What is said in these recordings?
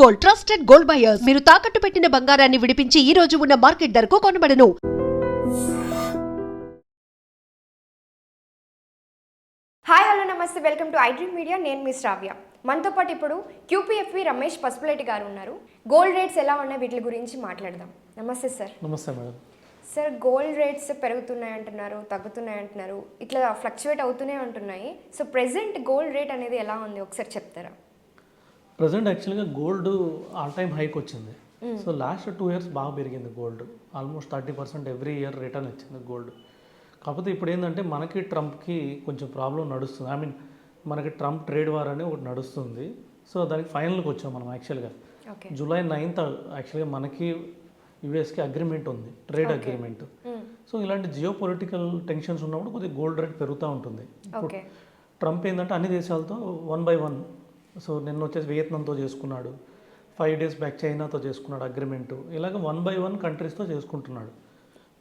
Gold, trusted gold buyers. మీరు తాకట్టు పెట్టిన బంగారాన్ని విడిపించి ఈ రోజు ఉన్న మార్కెట్ ధరకు కొనబడను. హాయ్ హలో నమస్తే, వెల్కమ్ టు ఐడ్రీమ్ మీడియా. నేను మీ శ్రావ్య. మనతో పాటు ఇప్పుడు క్యూపీఎఫ్వి రమేష్ పసుపులేటి గారు ఉన్నారు. గోల్డ్ రేట్స్ ఎలా ఉన్నాయి వీటి గురించి మాట్లాడదాం. నమస్తే సార్. నమస్తే మేడం. సార్, గోల్డ్ రేట్స్ పెరుగుతున్నాయి అంటున్నారు, తగ్గుతున్నాయి అంటున్నారు, ఇట్లా ఫ్లక్చువేట్ అవుతూనే ఉంటున్నాయి. సో ప్రెసెంట్ గోల్డ్ రేట్ అనేది ఎలా ఉంది ఒకసారి చెప్తారా? ప్రజెంట్ యాక్చువల్గా గోల్డ్ ఆల్ టైమ్ హైక్ వచ్చింది. సో లాస్ట్ 2 years బాగా పెరిగింది gold. Almost 30% every year return వచ్చింది గోల్డ్. కాకపోతే ఇప్పుడు ఏంటంటే మనకి ట్రంప్కి కొంచెం ప్రాబ్లం నడుస్తుంది. ఐ మీన్ మనకి ట్రంప్ ట్రేడ్ వార్ అని ఒకటి నడుస్తుంది. సో దానికి ఫైనల్కి వచ్చాం మనం యాక్చువల్గా. July 9th యాక్చువల్గా మనకి యుఎస్కి అగ్రిమెంట్ ఉంది, ట్రేడ్ అగ్రిమెంట్. సో ఇలాంటి జియో పొలిటికల్ టెన్షన్స్ ఉన్నప్పుడు కొద్దిగా గోల్డ్ రేట్ పెరుగుతూ ఉంటుంది. ఇప్పుడు ట్రంప్ ఏంటంటే అన్ని దేశాలతో 1 by 1. సో నిన్న వచ్చేసి వియత్నాంతో చేసుకున్నాడు, 5 days బ్యాక్ చైనాతో చేసుకున్నాడు అగ్రిమెంటు. ఇలాగ 1 by 1 కంట్రీస్తో చేసుకుంటున్నాడు.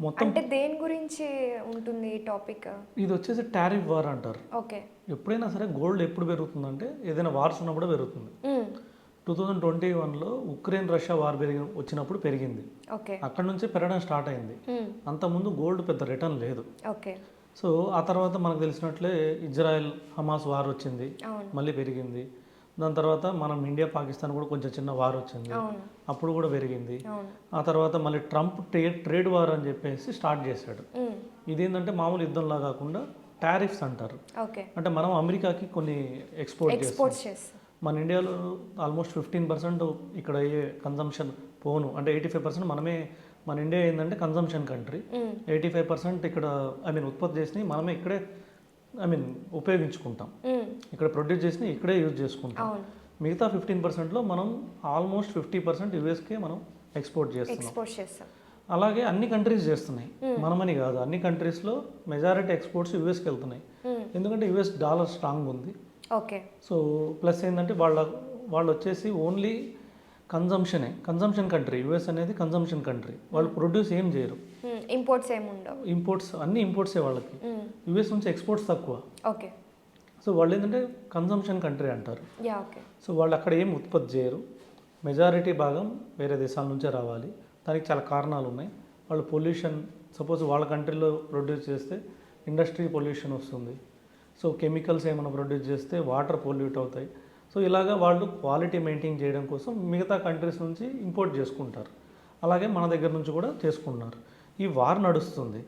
మొత్తం అంటే దేని గురించి ఉంటుంది ఈ టాపిక్? ఇది వచ్చేసి టారిఫ్ వార్ అంటారు. ఓకే. ఎప్పుడైనా సరే గోల్డ్ ఎప్పుడు పెరుగుతుందంటే ఏదైనా వార్స్ ఉన్నప్పుడు పెరుగుతుంది. 2021లో ఉక్రెయిన్ రష్యా వార్ వచ్చినప్పుడు పెరిగింది. అక్కడ నుంచే పెరగడం స్టార్ట్ అయింది. అంతకుముందు గోల్డ్ పెద్ద రిటర్న్ లేదు. సో ఆ తర్వాత మనకు తెలిసినట్లే ఇజ్రాయెల్ హమాస్ వార్ వచ్చింది, మళ్ళీ పెరిగింది. దాని తర్వాత మనం ఇండియా పాకిస్తాన్ కూడా కొంచెం చిన్న వార్ వచ్చింది, అప్పుడు కూడా పెరిగింది. ఆ తర్వాత మళ్ళీ ట్రంప్ ట్రేడ్ వార్ అని చెప్పేసి స్టార్ట్ చేశాడు. ఇదేంటంటే మామూలు యుద్ధంలా కాకుండా టారిఫ్స్ అంటారు. అంటే మనం అమెరికాకి కొన్ని ఎక్స్పోర్ట్ చేస్తాం. మన ఇండియాలో ఆల్మోస్ట్ 15% ఇక్కడ అయ్యే కన్జంప్షన్ పోను, అంటే 85% మనమే. మన ఇండియా ఏంటంటే కన్జంప్షన్ కంట్రీ. 85% ఇక్కడ ఐ మీన్ ఉత్పత్తి చేసినవి మనమే ఇక్కడే ఐ మీన్ ఉపయోగించుకుంటాం, ఇక్కడ ప్రొడ్యూస్ చేసినవి ఇక్కడే యూజ్ చేసుకుంటాం. మిగతా 15%లో మనం ఆల్మోస్ట్ 50% యుఎస్కే మనం ఎక్స్పోర్ట్ చేస్తున్నాం. అలాగే అన్ని కంట్రీస్ చేస్తున్నాయి, మనమని కాదు. అన్ని కంట్రీస్లో మెజారిటీ ఎక్స్పోర్ట్స్ యుఎస్కి వెళ్తున్నాయి. ఎందుకంటే యుఎస్ డాలర్ స్ట్రాంగ్ ఉంది. సో ప్లస్ ఏంటంటే వాళ్ళు వచ్చేసి ఓన్లీ కన్జంప్షన్ కంట్రీ. యుఎస్ అనేది కన్జంప్షన్ కంట్రీ. వాళ్ళు ప్రొడ్యూస్ ఏం చేయరు, ఇంపోర్ట్స్ ఏముండవు. ఇంపోర్ట్స్ అన్ని ఇంపోర్ట్సే వాళ్ళకి. యుఎస్ నుంచి ఎక్స్పోర్ట్స్ తక్కువ. సో వాళ్ళు ఏంటంటే కన్జంప్షన్ కంట్రీ అంటారు. సో వాళ్ళు అక్కడ ఏం ఉత్పత్తి చేయరు, మెజారిటీ భాగం వేరే దేశాల నుంచే రావాలి. దానికి చాలా కారణాలు ఉన్నాయి. వాళ్ళు పొల్యూషన్, సపోజ్ వాళ్ళ కంట్రీలో ప్రొడ్యూస్ చేస్తే ఇండస్ట్రీ పొల్యూషన్ వస్తుంది. సో కెమికల్స్ ఏమైనా ప్రొడ్యూస్ చేస్తే వాటర్ పొల్యూట్ అవుతాయి. సో ఇలాగా వాళ్ళు క్వాలిటీ మెయింటైన్ చేయడం కోసం మిగతా కంట్రీస్ నుంచి ఇంపోర్ట్ చేసుకుంటారు. అలాగే మన దగ్గర నుంచి కూడా చేసుకుంటున్నారు. ఈ వార్ నడుస్తుంది.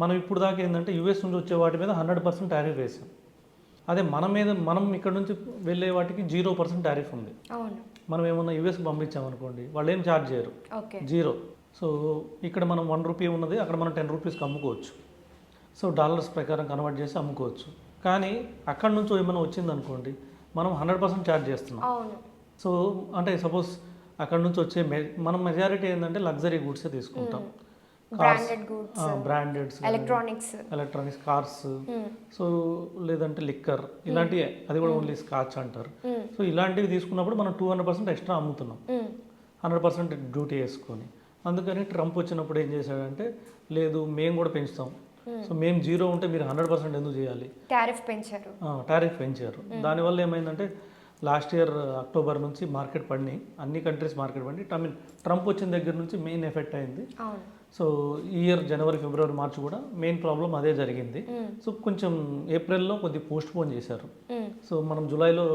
మనం ఇప్పుడు దాకా ఏంటంటే యూఎస్ నుంచి వచ్చే వాటి మీద 100% టారిఫ్ వేసాం. అదే మనం ఇక్కడ నుంచి వెళ్ళే వాటికి 0% టారిఫ్ ఉంది. మనం ఏమన్నా యూఎస్కి పంపించామనుకోండి, వాళ్ళు ఏం ఛార్జ్ చేయరు, 0. సో ఇక్కడ మనం 1 రూపీ ఉన్నది అక్కడ మనం 10 రూపీస్కి అమ్ముకోవచ్చు. సో డాలర్స్ ప్రకారం కన్వర్ట్ చేసి అమ్ముకోవచ్చు. కానీ అక్కడ నుంచి ఏమైనా వచ్చిందనుకోండి, మనం 100% ఛార్జ్ చేస్తున్నాం. సో అంటే సపోజ్ అక్కడ నుంచి వచ్చే మనం మెజారిటీ ఏంటంటే లగ్జరీ గుడ్సే తీసుకుంటాం. బ్రాండెడ్స్, ఎలక్ట్రానిక్స్, కార్స్, సో లేదంటే లిక్కర్, ఇలాంటివి. అది కూడా ఓన్లీ స్కాచ్ అంటారు. సో ఇలాంటివి తీసుకున్నప్పుడు మనం 200% ఎక్స్ట్రా అమ్ముతున్నాం, 100% డ్యూటీ వేసుకొని. అందుకని ట్రంప్ వచ్చినప్పుడు ఏం చేశాడంటే, లేదు మేము కూడా పెంచుతాం. సో మేము 0 ఉంటే మీరు 100% ఎందుకు చేయాలి, టారిఫ్ పెంచారు. దానివల్ల ఏమైందంటే లాస్ట్ ఇయర్ అక్టోబర్ నుంచి మార్కెట్ పడినాయి, అన్ని కంట్రీస్ మార్కెట్ పడి. ఐ మీన్ ట్రంప్ వచ్చిన దగ్గర నుంచి మెయిన్ ఎఫెక్ట్ అయింది. సో ఈ ఇయర్ జనవరి, ఫిబ్రవరి, మార్చ్ కూడా మెయిన్ ప్రాబ్లం అదే జరిగింది. సో కొంచెం ఏప్రిల్లో కొద్దిగా పోస్ట్ పోన్ చేశారు. సో మనం జూలైలో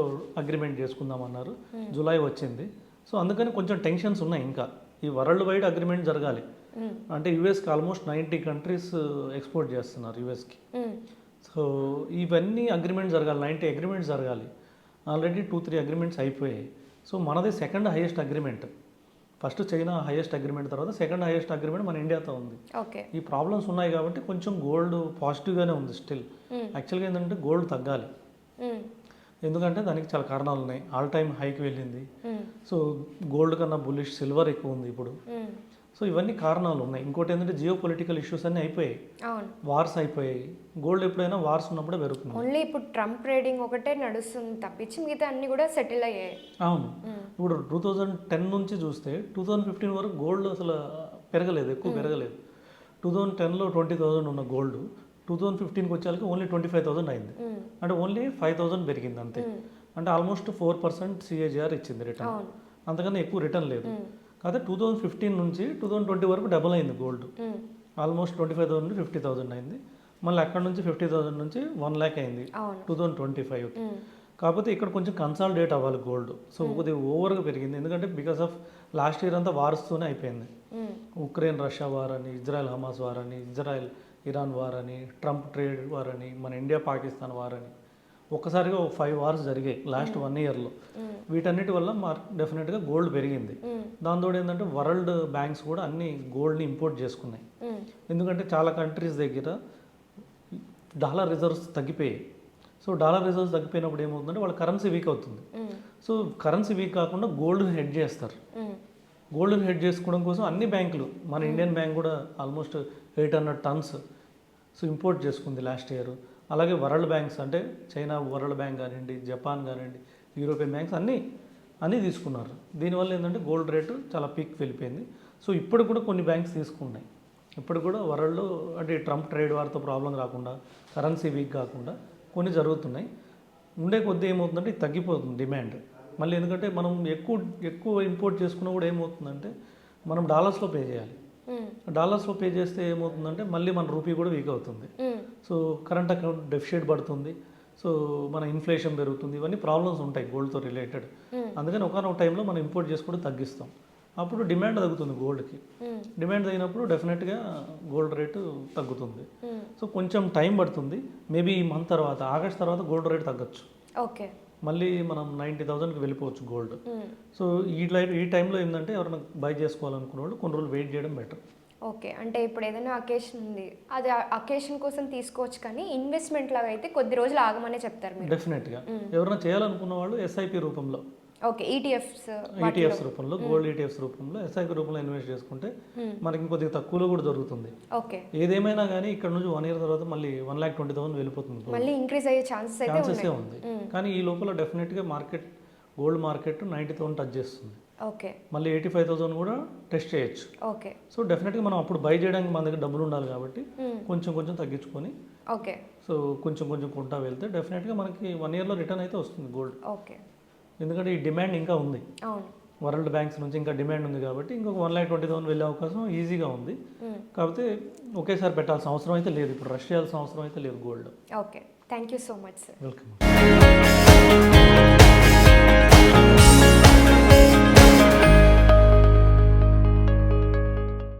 అగ్రిమెంట్ చేసుకుందామన్నారు, జూలై వచ్చింది. సో అందుకని కొంచెం టెన్షన్స్ ఉన్నాయి. ఇంకా ఈ వరల్డ్ వైడ్ అగ్రిమెంట్ జరగాలి. అంటే యుఎస్కి ఆల్మోస్ట్ 90 కంట్రీస్ ఎక్స్పోర్ట్ చేస్తున్నారు యుఎస్కి. సో ఇవన్నీ అగ్రిమెంట్ జరగాలి, 90 అగ్రిమెంట్స్ జరగాలి. ఆల్రెడీ 2-3 అగ్రిమెంట్స్ అయిపోయాయి. సో మనది second highest agreement. First China highest agreement, తర్వాత సెకండ్ హైయెస్ట్ అగ్రిమెంట్ మన ఇండియాతో ఉంది. ఈ ప్రాబ్లమ్స్ ఉన్నాయి కాబట్టి కొంచెం గోల్డ్ పాజిటివ్గానే ఉంది స్టిల్. యాక్చువల్గా ఏంటంటే గోల్డ్ తగ్గాలి, ఎందుకంటే దానికి చాలా కారణాలు ఉన్నాయి. ఆల్ టైమ్ హైకి వెళ్ళింది. సో గోల్డ్ కన్నా బుల్లిష్ సిల్వర్ ఎక్కువ ఉంది ఇప్పుడు. సో ఇవన్నీ కారణాలు ఉన్నాయి. ఇంకోటి ఏంటంటే జియో పొలిటికల్ ఇష్యూస్ అన్నీ అయిపోయాయి, వార్స్ అయిపోయాయి. గోల్డ్ ఎప్పుడైనా వార్స్ ఉన్నప్పుడే పెరుగుతుంది. ఓన్లీ ఇప్పుడు ట్రంప్ ట్రేడింగ్ ఒకటే నడుస్తుంది తప్పించి మిగతా అన్ని కూడా సెటిల్ అయ్యాయి. అవును. ఇప్పుడు 2010 నుంచి చూస్తే 2015 వరకు గోల్డ్ అసలు పెరగలేదు, ఎక్కువ పెరగలేదు. 2010లో 20,000 ఉన్న గోల్డ్ 2015కి వచ్చేసరికి ఓన్లీ 25,000 అయింది. అంటే ఓన్లీ 5,000 పెరిగింది అంతే. అంటే ఆల్మోస్ట్ 4% సిఏజిఆర్ ఇచ్చింది రిటర్న్. అంతకన్నా ఎక్కువ రిటర్న్ లేదు. కాకపోతే 2015 నుంచి 2020 వరకు డబుల్ అయింది గోల్డ్. ఆల్మోస్ట్ 25,000 నుండి 50,000 అయింది. మళ్ళీ అక్కడ నుంచి 50,000 నుంచి 1 lakh అయింది 2025. కాకపోతే ఇక్కడ కొంచెం కన్సాలిడేట్ అవ్వాలి గోల్డ్. సో కొద్దిగా ఓవర్గా పెరిగింది, ఎందుకంటే బికాస్ ఆఫ్ లాస్ట్ ఇయర్ అంతా వార్స్తోనే అయిపోయింది. ఉక్రెయిన్ రష్యా వార్ అని, ఇజ్రాయెల్ హమాస్ వార్ అని, ఇజ్రాయెల్ ఇరాన్ వార్ అని, ట్రంప్ ట్రేడ్ వార్ అని, మన ఇండియా పాకిస్తాన్ వార్ అని ఒక్కసారిగా 5 వార్స్ జరిగాయి లాస్ట్ 1 yearలో. వీటన్నిటి వల్ల డెఫినెట్గా గోల్డ్ పెరిగింది. దాంతో ఏంటంటే వరల్డ్ బ్యాంక్స్ కూడా అన్ని గోల్డ్ని ఇంపోర్ట్ చేసుకున్నాయి. ఎందుకంటే చాలా కంట్రీస్ దగ్గర డాలర్ రిజర్వ్స్ తగ్గిపోయాయి. సో డాలర్ రిజర్వ్స్ తగ్గిపోయినప్పుడు ఏమవుతుందంటే వాళ్ళ కరెన్సీ వీక్ అవుతుంది. సో కరెన్సీ వీక్ కాకుండా గోల్డ్ని హెడ్ చేస్తారు. గోల్డ్ని హెడ్ చేసుకోవడం కోసం అన్ని బ్యాంకులు, మన ఇండియన్ బ్యాంక్ కూడా ఆల్మోస్ట్ 800 tons సో ఇంపోర్ట్ చేసుకుంది లాస్ట్ ఇయర్. అలాగే వరల్డ్ బ్యాంక్స్ అంటే చైనా వరల్డ్ బ్యాంక్ కానివ్వండి, జపాన్ కానివ్వండి, యూరోపియన్ బ్యాంక్స్ అన్నీ తీసుకున్నారు. దీనివల్ల ఏంటంటే గోల్డ్ రేటు చాలా పీక్ వెళ్ళిపోయింది. సో ఇప్పుడు కూడా కొన్ని బ్యాంక్స్ తీసుకున్నాయి. ఇప్పుడు కూడా వరల్డ్లో అంటే ట్రంప్ ట్రేడ్ వార్తో ప్రాబ్లం రాకుండా, కరెన్సీ వీక్ కాకుండా కొన్ని జరుగుతున్నాయి. ఉండే కొద్దీ ఏమవుతుందంటే ఇది తగ్గిపోతుంది డిమాండ్ మళ్ళీ. ఎందుకంటే మనం ఎక్కువ ఇంపోర్ట్ చేసుకున్నా కూడా ఏమవుతుందంటే మనం డాలర్స్లో పే చేయాలి. డాలర్స్లో పే చేస్తే ఏమవుతుందంటే మళ్ళీ మన రూపీ కూడా వీక్ అవుతుంది. సో కరెంట్ అకౌంట్ డెఫిషిట్ పడుతుంది. సో మన ఇన్ఫ్లేషన్ పెరుగుతుంది. ఇవన్నీ ప్రాబ్లమ్స్ ఉంటాయి గోల్డ్తో రిలేటెడ్. అందుకని ఒకనొక టైంలో మనం ఇంపోర్ట్ చేసుకోవడం తగ్గిస్తాం. అప్పుడు డిమాండ్ తగ్గుతుంది గోల్డ్కి. డిమాండ్ తగ్గినప్పుడు డెఫినెట్గా గోల్డ్ రేటు తగ్గుతుంది. సో కొంచెం టైం పడుతుంది. మేబీ ఈ మంత్ తర్వాత, ఆగస్ట్ తర్వాత గోల్డ్ రేట్ తగ్గచ్చు. ఓకే, మళ్ళీ మనం 90,000కి వెళ్ళిపోవచ్చు గోల్డ్. సో ఈ టైంలో ఏంటంటే ఎవరైనా బై చేసుకోవాలనుకున్న వాళ్ళు కొన్ని రోజులు వెయిట్ చేయడం బెటర్. ఓకే. అంటే ఇప్పుడు ఏదైనా అకేషన్ ఉంది, అది అకేషన్ కోసం తీసుకోవచ్చు, కానీ ఇన్వెస్ట్మెంట్ లాగా అయితే కొద్ది రోజులు ఆగమనే చెప్తారు మీరు. డెఫినెట్గా ఎవరైనా చేయాలనుకున్న వాళ్ళు ఎస్ఐపి రూపంలో, ఓకే, ఈటీఎఫ్స్ రూపంలో, గోల్డ్ ఈటీఎఫ్స్ రూపంలో, ఎస్ఐపి రూపంలో ఇన్వెస్ట్ చేసుకుంటే మనకి కొద్దిగా తక్కువలో కూడా దొరుకుతుంది. ఓకే. ఏదేమైనా కానీ ఇక్కడ నుంచి 1 year తర్వాత మళ్ళీ 1,20,000 వెళ్ళిపోతుంది. మళ్ళీ ఇంక్రీజ్ అయ్యే ఛాన్సెస్ ఉంది. కానీ ఈ లోపల డెఫినెట్గా గోల్డ్ మార్కెట్ 90,000 టచ్ చేస్తుంది. ఓకే. మళ్ళీ 85,000 కూడా టెస్ట్ చేయొచ్చు. ఓకే. సో డెఫినెట్గా మనం అప్పుడు బై చేయడానికి మన దగ్గర డబ్బులు ఉండాలి కాబట్టి కొంచెం తగ్గించుకొని, ఓకే, సో కొంచెం కొంటా వెళ్తే డెఫినెట్గా మనకి 1 yearలో రిటర్న్ అయితే వస్తుంది గోల్డ్. ఓకే. ఎందుకంటే ఈ డిమాండ్ ఇంకా ఉంది. అవును, వరల్డ్ బ్యాంక్స్ నుంచి ఇంకా డిమాండ్ ఉంది కాబట్టి ఇంకొక 1,20,000 వెళ్ళే అవకాశం ఈజీగా ఉంది. కాకపోతే ఒకేసారి పెట్టాల్సిన అవసరం అయితే లేదు, ఇప్పుడు రష్ చేయాల్సిన అవసరం అయితే లేదు gold. Okay. Thank you so much sir. Welcome.